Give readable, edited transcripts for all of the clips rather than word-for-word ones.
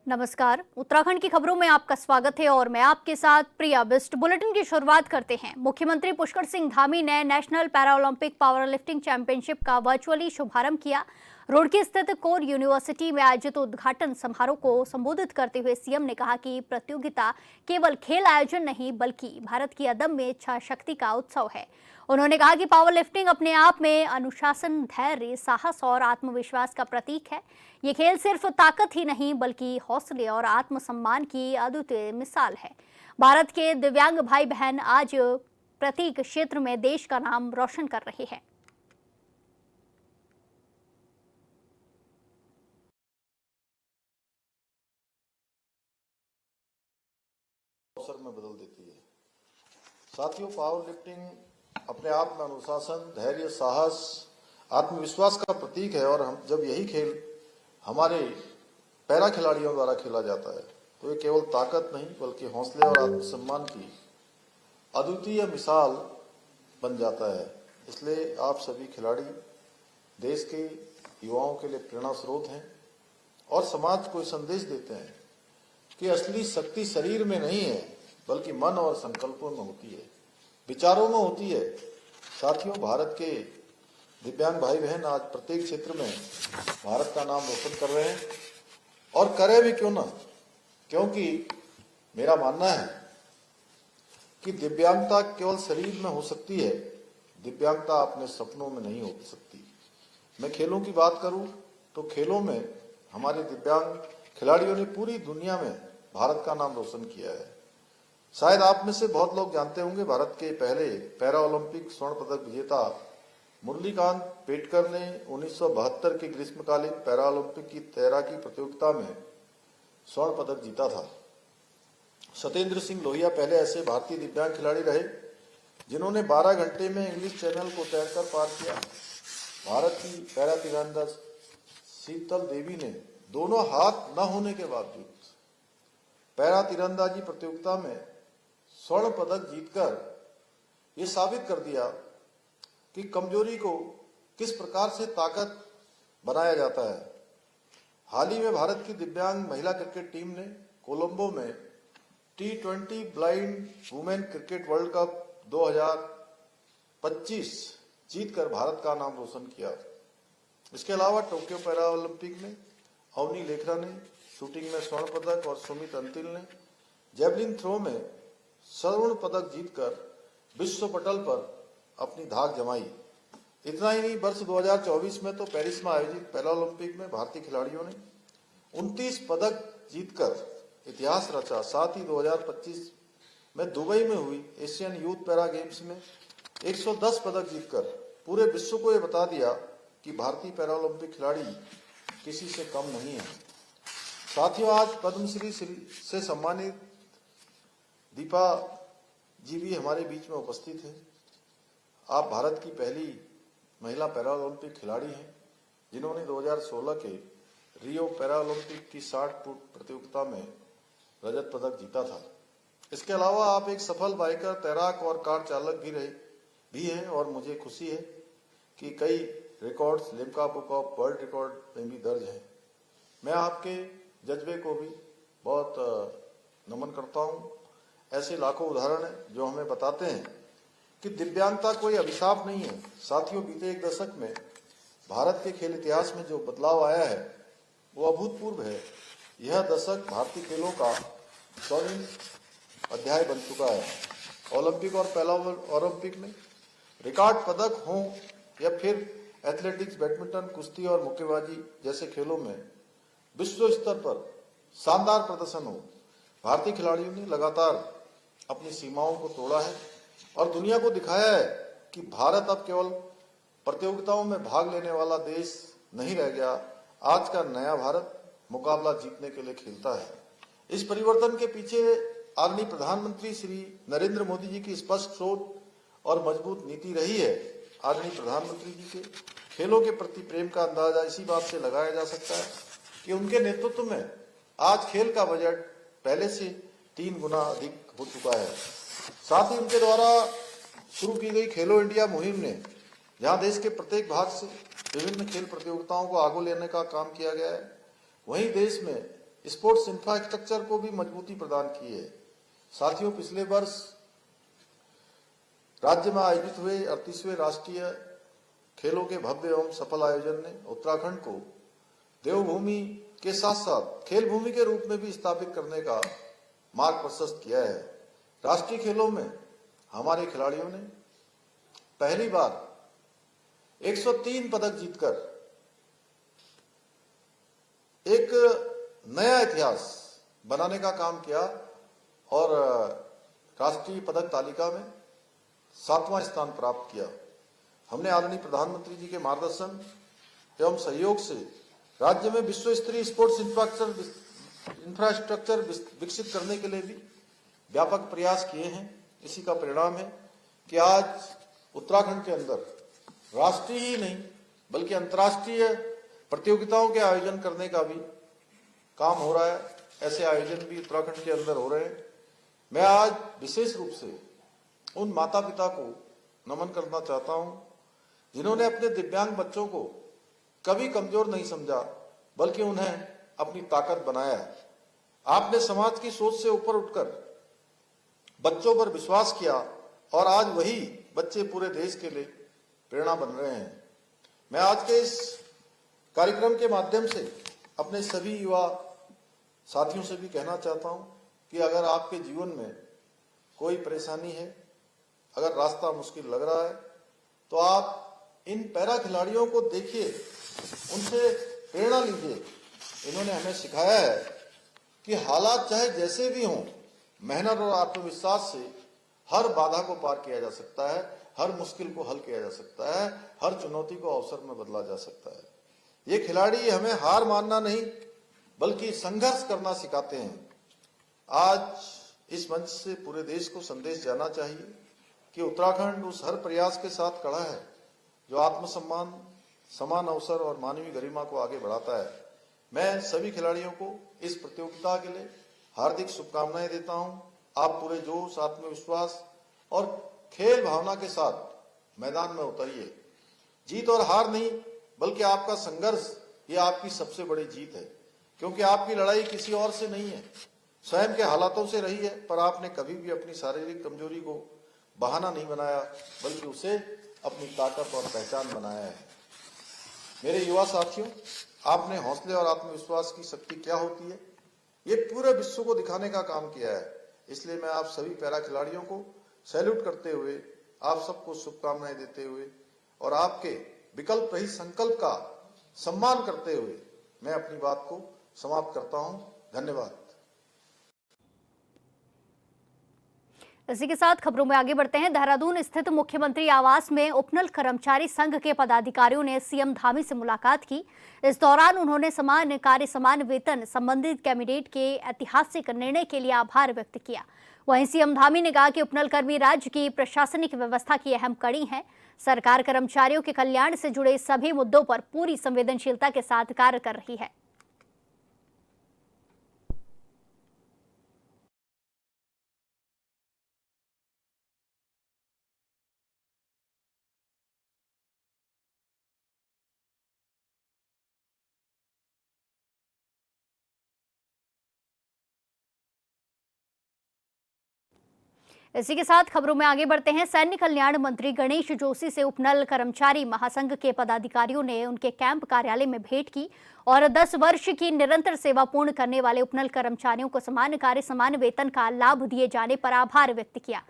नमस्कार, उत्तराखंड की खबरों में आपका स्वागत है और मैं आपके साथ प्रिया बिस्ट। बुलेटिन की शुरुआत करते हैं। मुख्यमंत्री पुष्कर सिंह धामी ने national para Olympic power lifting championship का वर्चुअली शुभारंभ किया। रुड़की स्थित कोर यूनिवर्सिटी में आयोजित उद्घाटन समारोह को संबोधित करते हुए सीएम ने कहा कि प्रतियोगिता केवल खेल आयोजन नहीं बल्कि भारत की अदम्य इच्छा शक्ति का उत्सव है। उन्होंने कहा कि पावर लिफ्टिंग अपने आप में अनुशासन, धैर्य, साहस और आत्मविश्वास का प्रतीक है। ये खेल सिर्फ ताकत ही नहीं बल्कि हौसले और आत्मसम्मान की अद्वितीय मिसाल है। भारत के दिव्यांग भाई बहन आज प्रत्येक क्षेत्र में देश का नाम रोशन कर रहे हैं। अवसर में बदल देती है। साथियों, पावर लिफ्टिंग अपने आप में अनुशासन, धैर्य, साहस, आत्मविश्वास का प्रतीक है और हम जब यही खेल हमारे पैरा खिलाड़ियों द्वारा खेला जाता है तो ये केवल ताकत नहीं बल्कि हौसले और आत्मसम्मान की अद्वितीय मिसाल बन जाता है। इसलिए आप सभी खिलाड़ी देश के युवाओं के लिए प्रेरणा स्रोत हैं और समाज को संदेश देते हैं कि असली शक्ति शरीर में नहीं है बल्कि मन और संकल्पों में होती है, विचारों में होती है। साथियों, भारत के दिव्यांग भाई बहन आज प्रत्येक क्षेत्र में भारत का नाम रोशन कर रहे हैं और करें भी क्यों ना, क्योंकि मेरा मानना है कि दिव्यांगता केवल शरीर में हो सकती है, दिव्यांगता अपने सपनों में नहीं हो सकती। मैं खेलों की बात करूं तो खेलों में हमारे दिव्यांग खिलाड़ियों ने पूरी दुनिया में भारत का नाम रोशन किया है। शायद आप में से बहुत लोग जानते होंगे, भारत के पहले पैरा ओलंपिक स्वर्ण पदक विजेता मुरलीकांत पेटकर ने 1972 के ग्रीष्मकालीन पैरा ओलंपिक की तैराकी प्रतियोगिता में स्वर्ण पदक जीता था। सत्येंद्र सिंह लोहिया पहले ऐसे भारतीय दिव्यांग खिलाड़ी रहे जिन्होंने 12 घंटे में इंग्लिश चैनल को तैरकर पार किया। भारत की पैरा तीरंदाज शीतल देवी ने दोनों हाथ न होने के बावजूद पैरा तीरंदाजी प्रतियोगिता में स्वर्ण पदक जीतकर ये साबित कर दिया कि कमजोरी को किस प्रकार से ताकत बनाया जाता है। हाल ही में भारत की दिव्यांग महिला क्रिकेट टीम ने कोलंबो में T20 blind women cricket world cup 2025 जीतकर भारत का नाम रोशन किया। इसके अलावा टोक्यो पैरा ओलंपिक में अवनी लेखरा ने शूटिंग में स्वर्ण पदक और सुमित अंतिल ने जेवलिन थ्रो में स्वर्ण पदक जीतकर विश्व पटल पर अपनी धाक जमाई। इतना ही नहीं, वर्ष 2024 में तो पेरिस में आयोजित पैरा ओलंपिक में भारतीय खिलाड़ियों ने 29 पदक जीतकर इतिहास रचा। साथ ही 2025 में दुबई में हुई एशियन यूथ पैरा गेम्स में 110 पदक जीतकर पूरे विश्व को यह बता दिया कि भारतीय पैरा ओलंपिक खिलाड़ी किसी से कम नहीं है। साथियों, आज पद्मश्री से सम्मानित दीपा जी भी हमारे बीच में उपस्थित है। आप भारत की पहली महिला पैरा ओलंपिक खिलाड़ी हैं जिन्होंने 2016 के रियो पैरा ओलंपिक की 60 फुट प्रतियोगिता में रजत पदक जीता था। इसके अलावा आप एक सफल बाइकर, तैराक और कार चालक भी हैं और मुझे खुशी है कि कई records Limca book of world record में भी दर्ज हैं। मैं आपके जज्बे को भी बहुत नमन करता हूं। ऐसे लाखों उदाहरण हैं जो हमें बताते हैं कि दिव्यांगता कोई अभिशाप नहीं है। साथियों, बीते एक दशक में भारत के खेल इतिहास में जो बदलाव आया है वो अभूतपूर्व है। यह दशक भारतीय खेलों का स्वर्णिम अध्याय बन चुका है। ओलंपिक और पैरा ओलंपिक में रिकॉर्ड पदक हों या फिर एथलेटिक्स, बैडमिंटन, कुश्ती और मुक्केबाजी जैसे खेलों में विश्व स्तर पर शानदार प्रदर्शन हो, भारतीय खिलाड़ियों ने लगातार अपनी सीमाओं को तोड़ा है और दुनिया को दिखाया है कि भारत अब केवल प्रतियोगिताओं में भाग लेने वाला देश नहीं रह गया। आज का नया भारत मुकाबला जीतने के लिए खेलता है। इस परिवर्तन के पीछे आदरणीय प्रधानमंत्री श्री नरेंद्र मोदी जी की स्पष्ट सोच और मजबूत नीति रही है। आदरणीय प्रधानमंत्री जी के खेलों के प्रति प्रेम का अंदाजा इसी बात से लगाया जा सकता है कि उनके नेतृत्व में आज खेल का बजट पहले से 3 गुना अधिक हो चुका है। साथ ही उनके द्वारा शुरू की गई खेलो इंडिया मुहिम ने, जहां देश के प्रत्येक भाग से विभिन्न खेल प्रतियोगिताओं को आगे लेने का काम किया गया है, वहीं देश में स्पोर्ट्स इंफ्रास्ट्रक्चर को भी मजबूती प्रदान की है। साथियों, पिछले वर्ष राज्य में आयोजित हुए 38वें राष्ट्रीय खेलों के भव्य एवं सफल आयोजन ने उत्तराखंड को देवभूमि के साथ साथ खेल भूमि के रूप में भी स्थापित करने का मार्ग प्रशस्त किया है। राष्ट्रीय खेलों में हमारे खिलाड़ियों ने पहली बार 103 पदक जीतकर एक नया इतिहास बनाने का काम किया और राष्ट्रीय पदक तालिका में 7वां स्थान प्राप्त किया। हमने आदरणीय प्रधानमंत्री जी के मार्गदर्शन एवं सहयोग से राज्य में विश्व स्तरीय स्पोर्ट्स इंफ्रास्ट्रक्चर विकसित करने के लिए भी व्यापक प्रयास किए हैं। इसी का परिणाम है कि आज उत्तराखंड के अंदर राष्ट्रीय ही नहीं बल्कि अंतर्राष्ट्रीय प्रतियोगिताओं के आयोजन करने का भी काम हो रहा है। ऐसे आयोजन भी उत्तराखंड के अंदर हो रहे हैं। मैं आज विशेष रूप से उन माता पिता को नमन करना चाहता हूं जिन्होंने अपने दिव्यांग बच्चों को कभी कमजोर नहीं समझा बल्कि उन्हें अपनी ताकत बनाया। आपने समाज की सोच से ऊपर उठकर बच्चों पर विश्वास किया और आज वही बच्चे पूरे देश के लिए प्रेरणा बन रहे हैं। मैं आज के इस कार्यक्रम के माध्यम से अपने सभी युवा साथियों से भी कहना चाहता हूं कि अगर आपके जीवन में कोई परेशानी है, अगर रास्ता मुश्किल लग रहा है, तो आप इन पैरा खिलाड़ियों को देखिए, उनसे प्रेरणा लीजिए। इन्होंने हमें सिखाया है कि हालात चाहे जैसे भी हों, मेहनत और आत्मविश्वास से हर बाधा को पार किया जा सकता है, हर मुश्किल को हल किया जा सकता है, हर चुनौती को अवसर में बदला जा सकता है। ये खिलाड़ी हमें हार मानना नहीं बल्कि संघर्ष करना सिखाते हैं। आज इस मंच से पूरे देश को संदेश जाना चाहिए कि उत्तराखंड उस हर प्रयास के साथ खड़ा है जो आत्मसम्मान, समान अवसर और मानवीय गरिमा को आगे बढ़ाता है। मैं सभी खिलाड़ियों को इस प्रतियोगिता के लिए हार्दिक शुभकामनाएं देता हूं। आप पूरे जोश, आत्मविश्वास और खेल भावना के साथ मैदान में उतरिए। जीत और हार नहीं बल्कि आपका संघर्ष, ये आपकी सबसे बड़ी जीत है, क्योंकि आपकी लड़ाई किसी और से नहीं है, स्वयं के हालातों से रही है। पर आपने कभी भी अपनी शारीरिक कमजोरी को बहाना नहीं बनाया बल्कि उसे अपनी ताकत और पहचान बनाया है। मेरे युवा साथियों, आपने हौसले और आत्मविश्वास की शक्ति क्या होती है ये पूरे विश्व को दिखाने का काम किया है। इसलिए मैं आप सभी पैरा खिलाड़ियों को सैल्यूट करते हुए, आप सबको शुभकामनाएं देते हुए और आपके विकल्प रहित संकल्प का सम्मान करते हुए मैं अपनी बात को समाप्त करता हूं। धन्यवाद। इसी के साथ खबरों में आगे बढ़ते हैं। देहरादून स्थित मुख्यमंत्री आवास में उपनल कर्मचारी संघ के पदाधिकारियों ने सीएम धामी से मुलाकात की। इस दौरान उन्होंने समान कार्य समान वेतन संबंधित कैबिनेट के ऐतिहासिक निर्णय के लिए आभार व्यक्त किया। वहीं सीएम धामी ने कहा कि उपनल कर्मी राज्य की प्रशासनिक व्यवस्था की अहम कड़ी हैं। सरकार कर्मचारियों के कल्याण से जुड़े सभी मुद्दों पर पूरी संवेदनशीलता के साथ कार्य कर रही है। इसी के साथ खबरों में आगे बढ़ते हैं। सैन्य कल्याण मंत्री गणेश जोशी से उपनल कर्मचारी महासंघ के पदाधिकारियों ने उनके कैंप कार्यालय में भेंट की और 10 वर्ष की निरंतर सेवा पूर्ण करने वाले उपनल कर्मचारियों को समान कार्य समान वेतन का लाभ दिए जाने पर आभार व्यक्त किया।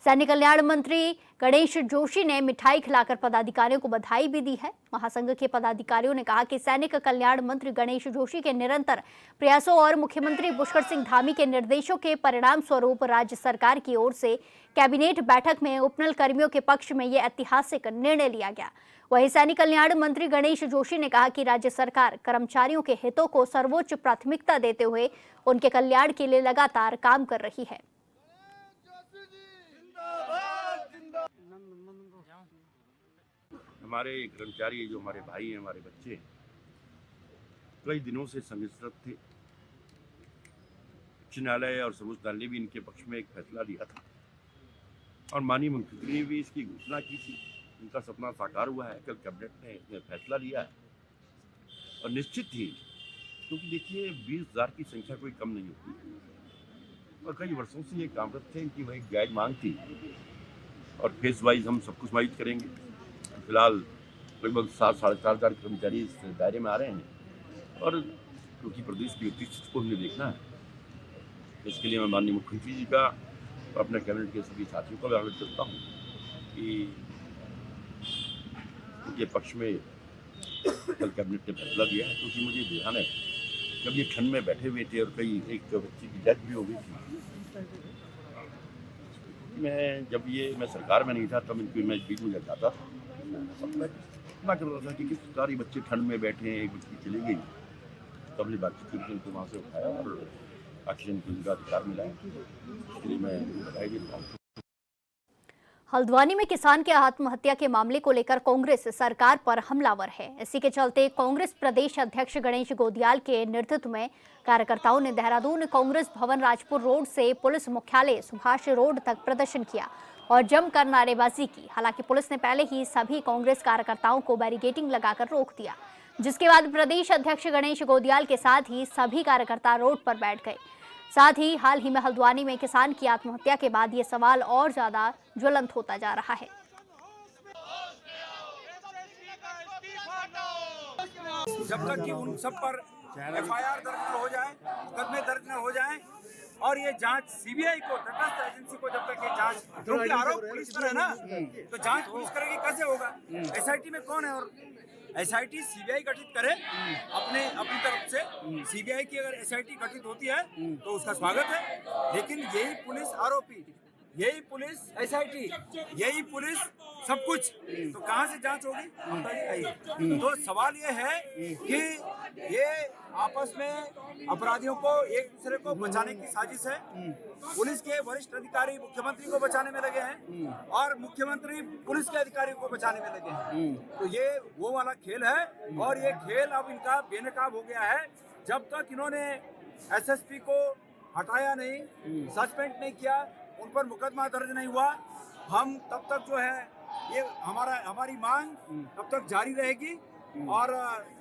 सैन्य कल्याण मंत्री गणेश जोशी ने मिठाई खिलाकर पदाधिकारियों को बधाई भी दी है। महासंघ के पदाधिकारियों ने कहा कि सैनिक कल्याण मंत्री गणेश जोशी के निरंतर प्रयासों और मुख्यमंत्री पुष्कर सिंह धामी के निर्देशों के परिणाम स्वरूप राज्य सरकार की ओर से कैबिनेट बैठक में उपनल कर्मियों के पक्ष में यह ऐतिहासिक निर्णय लिया गया। वहीं सैनिक कल्याण मंत्री गणेश जोशी ने कहा कि राज्य सरकार कर्मचारियों के हितों को सर्वोच्च प्राथमिकता देते हुए उनके कल्याण के लिए लगातार काम कर रही है। हमारे कर्मचारी, जो हमारे भाई हैं, हमारे बच्चे हैं, कई दिनों से संघर्षरत थे। उच्च न्यायालय और सर्वोच्च न्यायालय ने भी इनके पक्ष में एक फैसला लिया था और माननीय मुख्यमंत्री ने भी इसकी घोषणा की थी। इनका सपना साकार हुआ है। कल कैबिनेट ने इसमें फैसला लिया है और निश्चित ही क्योंकि देखिए 20,000 की संख्या कोई कम नहीं होती और कई वर्षों से ये कामरत थे, इनकी वही गाइड मांग थी और फेज वाइज हम सब कुछ वाइज करेंगे। फिलहाल लगभग 7-4,500 कर्मचारी इस दायरे में आ रहे हैं और क्योंकि प्रदेश की वित्तीय स्थिति को हमने देखना है, इसके लिए मैं माननीय मुख्यमंत्री जी का और अपने कैबिनेट के सभी साथियों का भी आग्रह करता हूँ कि उनके पक्ष में कल कैबिनेट ने फैसला दिया है, क्योंकि मुझे ध्यान है जब ये ठंड में बैठे हुए थे और कई एक बच्ची की डेथ भी हो गई थी, मैं सरकार में नहीं था तब इनकी मैं बीच में जाता था, मैं कर रहा था कि किस सारी बच्चे ठंड में बैठे हैं, एक बच्ची चली गई, तब हमने बातचीत करके उनको वहाँ से उठाया और ऑक्सीजन को उनका अधिकार मिला है, इसलिए मैं बधाई देता हूँ। हल्द्वानी में किसान के आत्महत्या के मामले को लेकर कांग्रेस सरकार पर हमलावर है। इसी के चलते कांग्रेस प्रदेश अध्यक्ष गणेश गोदियाल के नेतृत्व में कार्यकर्ताओं ने देहरादून कांग्रेस भवन राजपुर रोड से पुलिस मुख्यालय सुभाष रोड तक प्रदर्शन किया और जमकर नारेबाजी की। हालांकि पुलिस ने पहले ही सभी कांग्रेस कार्यकर्ताओं को बैरिकेडिंग लगाकर रोक दिया, जिसके बाद प्रदेश अध्यक्ष गणेश गोदियाल के साथ ही सभी कार्यकर्ता रोड पर बैठ गए। साथ ही हाल ही में हल्द्वानी में किसान की आत्महत्या के बाद ये सवाल और ज्यादा ज्वलंत होता जा रहा है। जब तक कि उन सब पर एफआईआर दर्ज न हो जाए, मुकदमे दर्ज न हो जाए और ये जांच सीबीआई को, तटस्थ एजेंसी को जब तक ये जांच, क्योंकि आरोप पुलिस पर है ना, तो जांच पुलिस करेगी, कैसे होगा? एसआईटी में कौन है? और एसआईटी सीबीआई गठित करे अपनी तरफ से। सीबीआई की अगर एसआईटी गठित होती है तो उसका स्वागत है, लेकिन यही पुलिस आरोपी, यही पुलिस एसआईटी, यही पुलिस सब कुछ, तो कहाँ से जांच होगी? बताइए। तो सवाल ये है कि ये आपस में अपराधियों को, एक दूसरे को बचाने की साजिश है। पुलिस के वरिष्ठ अधिकारी मुख्यमंत्री को बचाने में लगे हैं और मुख्यमंत्री पुलिस के अधिकारियों को बचाने में लगे हैं। तो ये वो वाला खेल है और ये खेल अब इनका बेनकाब हो गया है। जब तक इन्होंने एसएसपी को हटाया नहीं, सस्पेंड नहीं किया, उन पर मुकदमा दर्ज नहीं हुआ, हम तब तक जो है ये हमारी मांग तब तक जारी रहेगी। और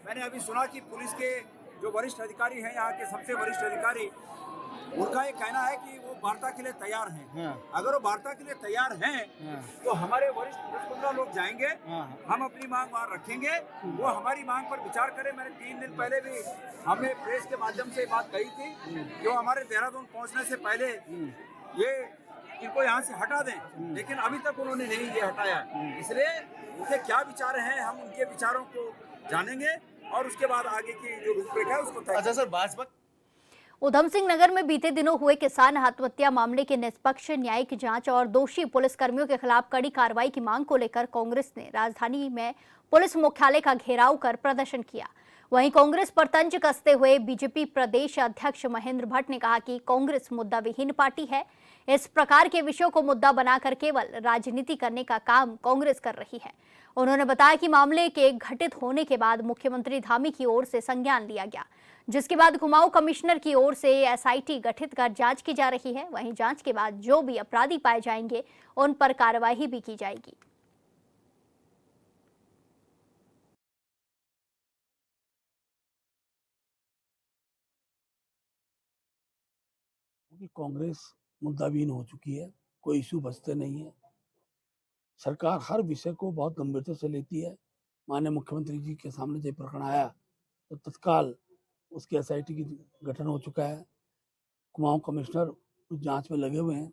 मैंने अभी सुना कि पुलिस के जो वरिष्ठ अधिकारी हैं, यहाँ के सबसे वरिष्ठ अधिकारी, उनका ये कहना है कि वो वार्ता के लिए तैयार हैं। अगर वो वार्ता के लिए तैयार हैं तो हमारे वरिष्ठ 10-15 लोग जाएंगे, हम अपनी मांग वहाँ रखेंगे, वो हमारी मांग पर विचार करें। मैंने 3 दिन पहले भी हमने प्रेस के माध्यम से बात कही थी कि वो हमारे देहरादून पहुँचने से पहले ये इनको यहाँ से हटा दें, लेकिन अभी तक उन्होंने नहीं ये हटाया। इसलिए उनके क्या विचार हैं, हम उनके विचारों को जानेंगे और उसके बाद आगे की जो रूपरेखा है उसको तय। अच्छा सर, भाजपा उधम सिंह नगर में बीते दिनों हुए किसान आत्महत्या मामले की निष्पक्ष न्यायिक जांच और दोषी पुलिसकर्मियों के खिलाफ कड़ी कार्रवाई की मांग को लेकर कांग्रेस ने राजधानी में पुलिस मुख्यालय का घेराव कर प्रदर्शन किया। वहीं कांग्रेस पर तंज कसते हुए बीजेपी प्रदेश अध्यक्ष महेंद्र भट्ट ने कहा कि कांग्रेस मुद्दा विहीन पार्टी है। इस प्रकार के विषयों को मुद्दा बनाकर केवल राजनीति करने का काम कांग्रेस कर रही है। उन्होंने बताया कि मामले के घटित होने के बाद मुख्यमंत्री धामी की ओर से संज्ञान लिया गया, जिसके बाद कुमाऊं कमिश्नर की ओर से एसआईटी गठित कर जांच की जा रही है। वहीं जांच के बाद जो भी अपराधी पाए जाएंगे उन पर कार्रवाई भी की जाएगी। कांग्रेस मुद्दाविहीन हो चुकी है, कोई इशू बचते नहीं है। सरकार हर विषय को बहुत गंभीरता से लेती है। माननीय मुख्यमंत्री जी के सामने जब प्रकरण आया तो तत्काल उसकी एसआईटी की गठन हो चुका है। कुमाऊं कमिश्नर उस जांच में लगे हुए हैं।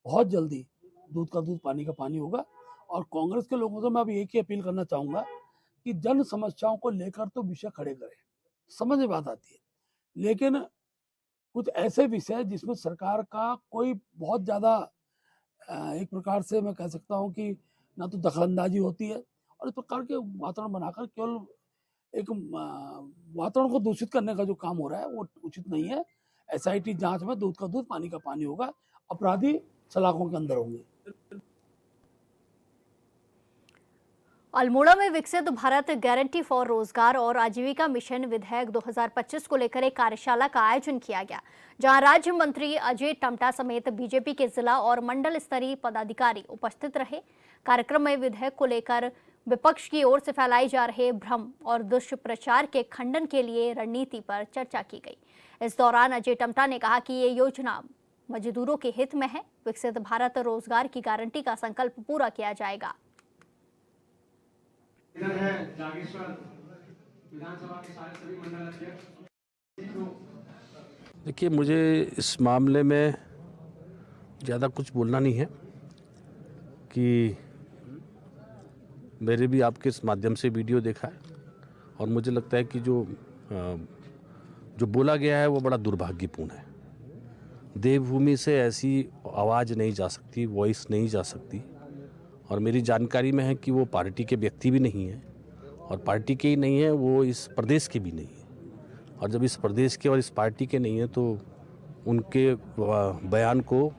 बहुत जल्दी दूध का दूध पानी का पानी होगा। और कांग्रेस के लोगों से मैं अभी एक ही अपील करना चाहूँगा कि जन समस्याओं को लेकर तो विषय खड़े करें, समझ में बात आती है, लेकिन कुछ ऐसे विषय जिसमें सरकार का कोई बहुत ज़्यादा एक प्रकार से मैं कह सकता हूँ कि ना तो दखलंदाजी होती है और इस प्रकार के वातावरण बनाकर केवल एक वातावरण को दूषित करने का जो काम हो रहा है वो उचित नहीं है। एसआईटी जांच में दूध का दूध पानी का पानी होगा, अपराधी सलाखों के अंदर होंगे। अल्मोड़ा में विकसित भारत गारंटी फॉर रोजगार और आजीविका मिशन विधेयक 2025 को लेकर एक कार्यशाला का आयोजन किया गया, जहां राज्य मंत्री अजय टमटा समेत बीजेपी के जिला और मंडल स्तरीय पदाधिकारी उपस्थित रहे। कार्यक्रम में विधेयक को लेकर विपक्ष की ओर से फैलाई जा रहे भ्रम और दुष्प्रचार के खंडन के लिए रणनीति पर चर्चा की गई। इस दौरान अजय टम्टा ने कहा कि ये योजना मजदूरों के हित में है। विकसित भारत रोजगार की गारंटी का संकल्प पूरा किया जाएगा। इधर है जागेश्वर विधानसभा के सारे सभी मंडल अध्यक्ष। देखिए, मुझे इस मामले में ज़्यादा कुछ बोलना नहीं है कि मेरे भी आपके इस माध्यम से वीडियो देखा है और मुझे लगता है कि जो बोला गया है वो बड़ा दुर्भाग्यपूर्ण है। देवभूमि से ऐसी आवाज़ नहीं जा सकती, वॉइस नहीं जा सकती। और मेरी जानकारी में है कि वो पार्टी के व्यक्ति भी नहीं है और पार्टी के ही नहीं है, वो इस प्रदेश के भी नहीं है। और जब इस प्रदेश के और इस पार्टी के नहीं है तो उनके बयान को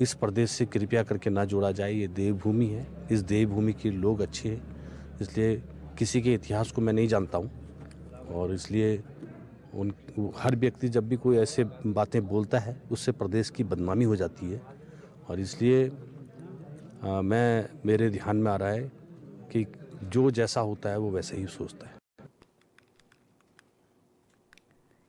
इस प्रदेश से कृपया करके ना जोड़ा जाए। ये देवभूमि है, इस देवभूमि के लोग अच्छे हैं, इसलिए किसी के इतिहास को मैं नहीं जानता हूँ और इसलिए हर व्यक्ति जब भी कोई ऐसे बातें बोलता है उससे प्रदेश की बदनामी हो जाती है। और इसलिए मेरे ध्यान में आ रहा है कि जो जैसा होता है वो वैसे ही सोचता है।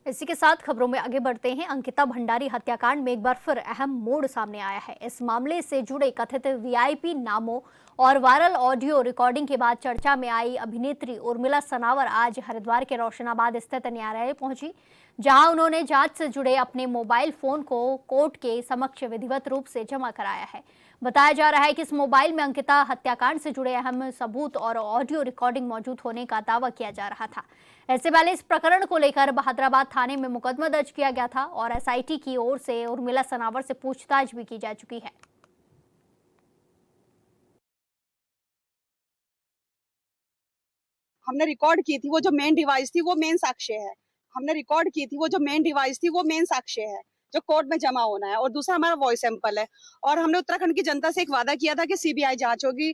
इसी के साथ खबरों में आगे बढ़ते हैं। अंकिता भंडारी हत्याकांड में एक बार फिर अहम मोड़ सामने आया है। इस मामले से जुड़े कथित वीआईपी नामों और वायरल ऑडियो रिकॉर्डिंग के बाद चर्चा में आई अभिनेत्री उर्मिला सनावर आज हरिद्वार के रोशनाबाद स्थित न्यायालय पहुंची, जहां उन्होंने जांच से जुड़े अपने मोबाइल फोन को कोर्ट के समक्ष विधिवत रूप से जमा कराया है। बताया जा रहा है कि इस मोबाइल में अंकिता हत्याकांड से जुड़े अहम सबूत और ऑडियो रिकॉर्डिंग मौजूद होने का दावा किया जा रहा था। इससे पहले इस प्रकरण को लेकर बहादुराबाद थाने में मुकदमा दर्ज किया गया था और एसआईटी की ओर से उर्मिला सनावर से पूछताछ भी की जा चुकी है। हमने रिकॉर्ड की थी, वो जो मेन डिवाइस थी वो मेन साक्ष्य है। हमने रिकॉर्ड की थी, वो जो मेन डिवाइस थी वो मेन साक्ष्य है जो कोर्ट में जमा होना है। और दूसरा हमारा वॉइस सैंपल है। और हमने उत्तराखंड की जनता से एक वादा किया था कि सीबीआई जांच होगी।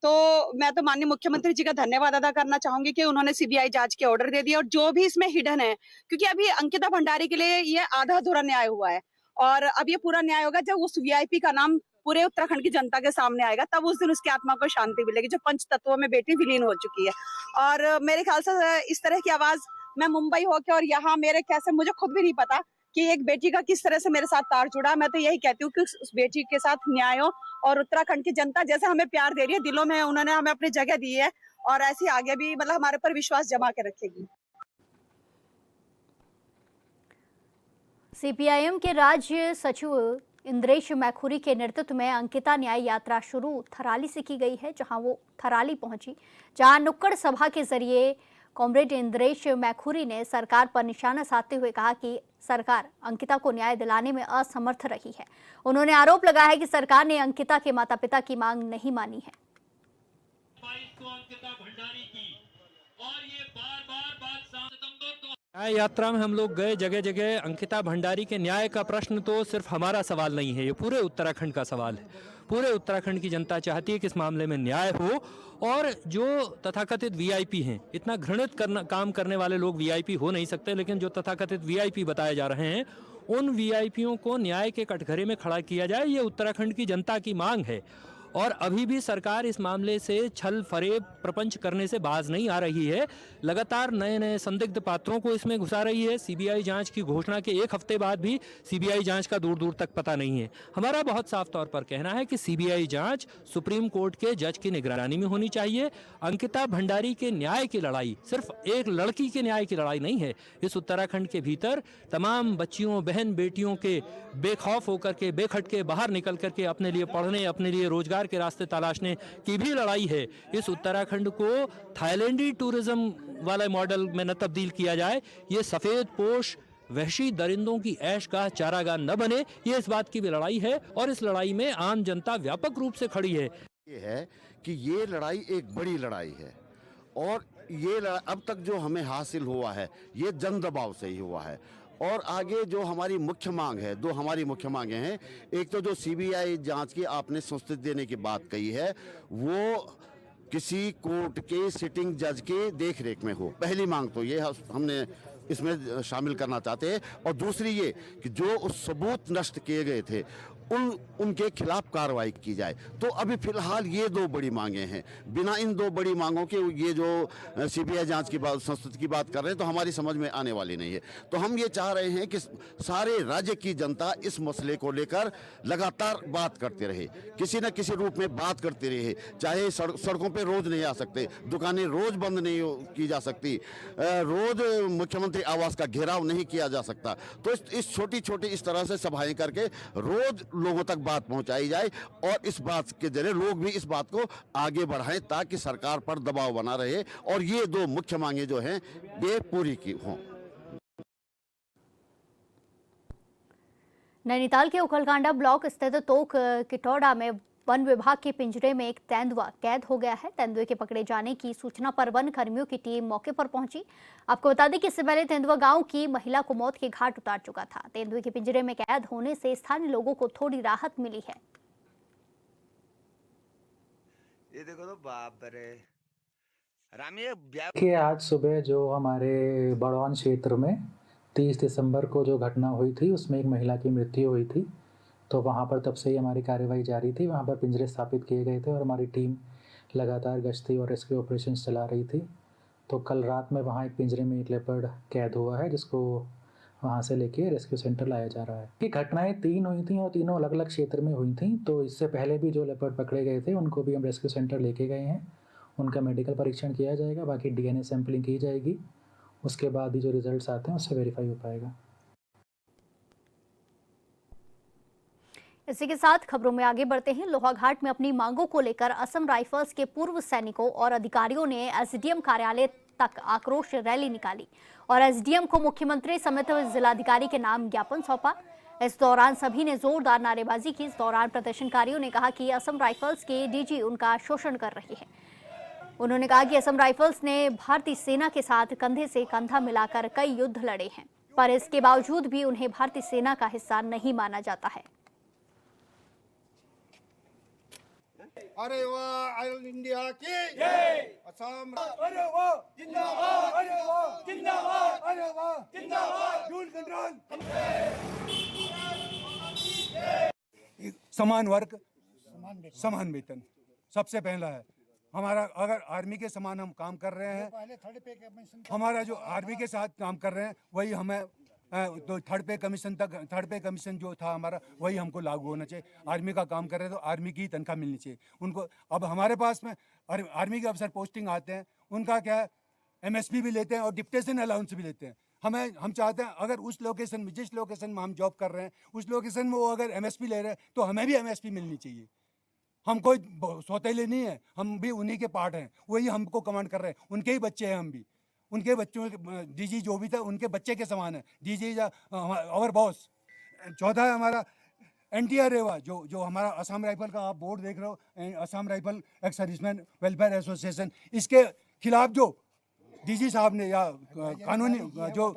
तो मैं तो माननीय मुख्यमंत्री जी का धन्यवाद अदा करना चाहूंगी कि उन्होंने सीबीआई जांच के ऑर्डर दे दिए। और जो भी इसमें हिडन है, क्योंकि अभी अंकिता भंडारी के लिए ये आधा अधूरा न्याय हुआ है और अब ये पूरा न्याय होगा जब उस वीआईपी का नाम पूरे उत्तराखंड की जनता के सामने आएगा, तब उस दिन उसकी आत्मा को शांति मिलेगी जो पंच तत्वों में बेटी विलीन हो चुकी है। और मेरे ख्याल से इस तरह की आवाज मैं मुंबई होके और यहाँ मेरे कैसे, मुझे खुद भी नहीं पता कि एक बेटी का किस तरह से मेरे साथ तार जुड़ा। मैं तो यही कहती हूँ कि उस बेटी के साथ न्याय हो और उत्तराखंड की जनता जैसे हमें प्यार दे रही है, दिलों में उन्होंने हमें अपनी जगह दी है और ऐसी आगे भी मतलब हमारे पर विश्वास जमा के रखेगी। सीपीआईएम के राज्य सचिव इंद्रेश मैखुरी के नेतृत्व में अंकिता न्याय यात्रा शुरू थराली से की गई है, जहां वो थराली पहुंची, जहां नुक्कड़ सभा के जरिए कॉमरेड इंद्रेश मैखुरी ने सरकार पर निशाना साधते हुए कहा कि सरकार अंकिता को न्याय दिलाने में असमर्थ रही है। उन्होंने आरोप लगाया है कि सरकार ने अंकिता के माता पिता की मांग नहीं मानी है। न्याय यात्रा में हम लोग गए, जगह जगह अंकिता भंडारी के न्याय का प्रश्न तो सिर्फ हमारा सवाल नहीं है, ये पूरे उत्तराखंड का सवाल है। पूरे उत्तराखंड की जनता चाहती है कि इस मामले में न्याय हो और जो तथाकथित वीआईपी हैं, इतना घृणित काम करने वाले लोग वीआईपी हो नहीं सकते, लेकिन जो तथाकथित वीआईपी बताए जा रहे हैं उन वीआईपीओं को न्याय के कटघरे में खड़ा किया जाए, ये उत्तराखंड की जनता की मांग है। और अभी भी सरकार इस मामले से छल फरेब प्रपंच करने से बाज नहीं आ रही है। लगातार नए नए संदिग्ध पात्रों को इसमें घुसा रही है। सीबीआई जांच की घोषणा के एक हफ्ते बाद भी सीबीआई जांच का दूर दूर तक पता नहीं है। हमारा बहुत साफ तौर पर कहना है कि सीबीआई जांच सुप्रीम कोर्ट के जज की निगरानी में होनी चाहिए। अंकिता भंडारी के न्याय की लड़ाई सिर्फ एक लड़की के न्याय की लड़ाई नहीं है। इस उत्तराखंड के भीतर तमाम बच्चियों, बहन बेटियों के बेखौफ होकर के, बेखटके बाहर निकल करके अपने लिए पढ़ने, अपने लिए रोजगार के रास्ते तलाशने की भी लड़ाई है। इस उत्तराखंड को थाईलैंडी टूरिज्म वाले मॉडल में न तब्दील किया जाए, ये सफेद पोश वहशी दरिंदों की ऐश का चारागाह न बने, ये इस बात की भी लड़ाई है। और इस लड़ाई में आम जनता व्यापक रूप से खड़ी है। ये है कि ये लड़ाई एक बड़ी लड़ाई है और ये अब तक जो हमें हासिल हुआ है ये जन दबाव से ही हुआ है। और आगे जो हमारी मुख्य मांग है, दो हमारी मुख्य मांगे हैं। एक तो जो सीबीआई जांच की आपने संस्तुति देने की बात कही है, वो किसी कोर्ट के सिटिंग जज के देखरेख में हो। पहली मांग तो ये हमने इसमें शामिल करना चाहते हैं। और दूसरी ये कि जो उस सबूत नष्ट किए गए थे उनके खिलाफ कार्रवाई की जाए। तो अभी फिलहाल ये दो बड़ी मांगे हैं। बिना इन दो बड़ी मांगों के ये जो सीबीआई जांच की बात, संस्कृति की बात कर रहे हैं, तो हमारी समझ में आने वाली नहीं है। तो हम ये चाह रहे हैं कि सारे राज्य की जनता इस मसले को लेकर लगातार बात करते रहे, किसी न किसी रूप में बात करते रहे। चाहे सड़कों पे रोज नहीं आ सकते, दुकानें रोज बंद नहीं की जा सकती, रोज मुख्यमंत्री आवास का घेराव नहीं किया जा सकता। तो इस छोटी छोटी इस तरह से सभाएं करके रोज लोगों तक बात पहुंचाई जाए और इस बात के जरिए लोग भी इस बात को आगे बढ़ाएं ताकि सरकार पर दबाव बना रहे और ये दो मुख्य मांगे जो हैं ये पूरी की हों। नैनीताल के उखलकांडा ब्लॉक स्थित तोक किटौड़ा में वन विभाग के पिंजरे में एक तेंदुआ कैद हो गया है। तेंदुए के पकड़े जाने की सूचना पर वन कर्मियों की टीम मौके पर पहुंची। आपको बता दें कि इससे पहले तेंदुआ गांव की महिला को मौत के घाट उतार चुका था। तेंदुए के पिंजरे में कैद होने से स्थानीय लोगों को थोड़ी राहत मिली है। ये देखो तो बाप रे रामी कि आज सुबह जो हमारे बड़ौन क्षेत्र में 30 दिसंबर को जो घटना हुई थी उसमें एक महिला की मृत्यु हुई थी। तो वहाँ पर तब से ही हमारी कार्यवाही जारी थी। वहाँ पर पिंजरे स्थापित किए गए थे और हमारी टीम लगातार गश्ती और रेस्क्यू ऑपरेशंस चला रही थी। तो कल रात में वहाँ एक पिंजरे में एक लेपर्ड कैद हुआ है जिसको वहाँ से लेके रेस्क्यू सेंटर लाया जा रहा है। कि घटनाएं 3 हुई थी और तीनों अलग अलग क्षेत्र में हुई थी। तो इससे पहले भी जो लेपर्ड पकड़े गए थे उनको भी हम रेस्क्यू सेंटर लेके गए हैं। उनका मेडिकल परीक्षण किया जाएगा, बाकी DNA सैंपलिंग की जाएगी। उसके बाद ही जो रिजल्ट्स आते हैं उससे वेरीफाई हो पाएगा। इसी के साथ खबरों में आगे बढ़ते हैं। लोहाघाट में अपनी मांगों को लेकर असम राइफल्स के पूर्व सैनिकों और अधिकारियों ने एसडीएम कार्यालय तक आक्रोश रैली निकाली और एसडीएम को मुख्यमंत्री समेत जिलाधिकारी के नाम ज्ञापन सौंपा। इस दौरान सभी ने जोरदार नारेबाजी की। इस दौरान प्रदर्शनकारियों ने कहा कि असम राइफल्स के डीजी उनका शोषण कर रहे हैं। उन्होंने कहा कि असम राइफल्स ने भारतीय सेना के साथ कंधे से कंधा मिलाकर कई युद्ध लड़े हैं, पर इसके बावजूद भी उन्हें भारतीय सेना का हिस्सा नहीं माना जाता है। अरे वाह ऑल इंडिया की जय, असम अरे वाह जिंदाबाद, अरे वाह जिंदाबाद, अरे वाह जिंदाबाद, रूल कंट्रोल। समान वर्ग समान वेतन सबसे पहला है हमारा। अगर आर्मी के समान हम काम कर रहे हैं, हमारा जो आर्मी के साथ काम कर रहे हैं वही हमें तो थर्ड पे कमीशन जो था हमारा वही हमको लागू होना चाहिए। आर्मी का काम कर रहे हैं तो आर्मी की तनख्वाह मिलनी चाहिए उनको। अब हमारे पास में आर्मी के अफसर पोस्टिंग आते हैं, उनका क्या है MSP भी लेते हैं और डिप्टेशन अलाउंस भी लेते हैं। हम चाहते हैं अगर उस लोकेशन में, जिस लोकेशन में हम जॉब कर रहे हैं उस लोकेशन में वो अगर MSP ले रहे हैं तो हमें भी MSP मिलनी चाहिए। हम कोई सौतेले नहीं है, हम भी उन्हीं के पार्ट हैं, वही हमको कमांड कर रहे हैं, उनके ही बच्चे हैं हम भी। उनके बच्चों डीजी जो भी था उनके बच्चे के समान है। डीजी और बॉस। चौथा है हमारा NTR रेवा जो हमारा असम राइफल का आप बोर्ड देख रहे हो, Assam rifle ex serviceman welfare association, इसके खिलाफ जो डीजी साहब ने या कानूनी जो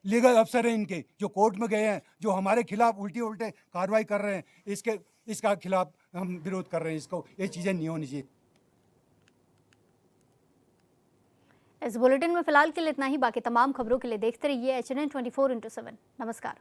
लीगल अफसर हैं इनके जो कोर्ट में गए हैं, जो हमारे खिलाफ उल्टे कार्रवाई कर रहे हैं, इसका खिलाफ हम विरोध कर रहे हैं। इसको ये चीज़ें नहीं होनी चाहिए। इस बुलेटिन में फिलहाल के लिए इतना ही। बाकी तमाम खबरों के लिए देखते रहिए HNN 24/7। नमस्कार।